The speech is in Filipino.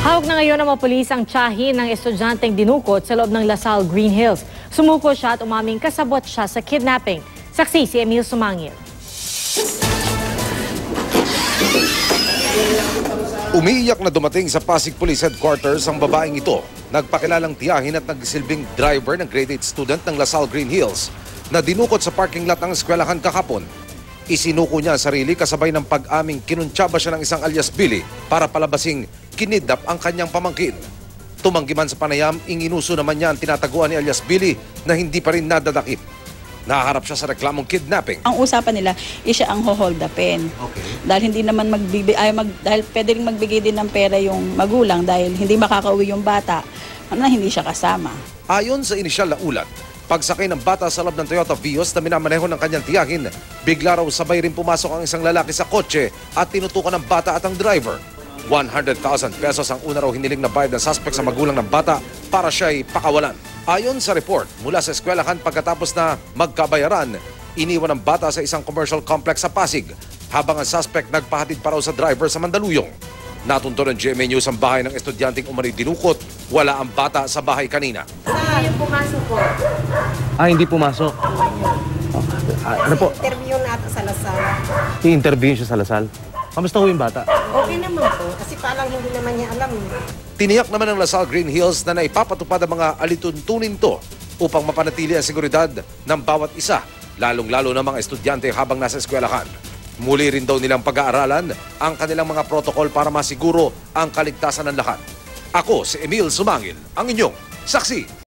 Hawak na ngayon ng mga pulis ang tiyahin ng estudyanteng dinukot sa loob ng Lasal Green Hills. Sumuko siya at umaming kasabot siya sa kidnapping. Saksi si Emil Sumangil. Umiiyak na dumating sa Pasig Police Headquarters ang babaeng ito. Nagpakilalang tiyahin at nagsilbing driver ng grade 8 student ng Lasal Green Hills na dinukot sa parking lot ng eskwelahan kahapon. Isinuko niya ang sarili kasabay ng pag-aming kinuntsaba siya ng isang alias Billy para palabasing kinidnap ang kanyang pamangkin. Tumanggi man sa panayam, inginuso naman niya ang tinataguan ni alias Billy na hindi pa rin nadadakip. Nakaharap siya sa reklamong kidnapping. Ang usapan nila, siya ang hold upin. Okay. Dahil hindi naman dahil pwede rin magbigay din ng pera yung magulang dahil hindi makakauwi yung bata na hindi siya kasama. Ayon sa inisyal na ulat, pagsakay ng bata sa loob ng Toyota Vios na minamaneho ng kanyang tiyahin, bigla raw sabay rin pumasok ang isang lalaki sa kotse at tinutukan ng bata at ang driver. 100,000 pesos ang una raw hiniling na bayad ng suspect sa magulang ng bata para siya'y pakawalan. Ayon sa report, mula sa eskwelahan pagkatapos na magkabayaran, iniwan ang bata sa isang commercial complex sa Pasig habang ang suspect nagpahatid pa raw sa driver sa Mandaluyong. Natunto ng GMA News ang bahay ng estudyanteng umano'y dinukot, wala ang bata sa bahay kanina. Hindi yung pumasok po. Hindi pumasok. Ano po? Interview natin sa Lasal. I-interview siya sa Lasal. Kamusta ho yung bata? Okay naman po. Kasi parang hindi naman niya alam. Tiniyak naman ng Lasal Green Hills na naipapatupad ang mga alituntunin to upang mapanatili ang seguridad ng bawat isa, lalong-lalo ng mga estudyante habang nasa eskwelahan. Muli rin daw nilang pag-aaralan ang kanilang mga protocol para masiguro ang kaligtasan ng lahat. Ako si Emil Sumangil, ang inyong saksi.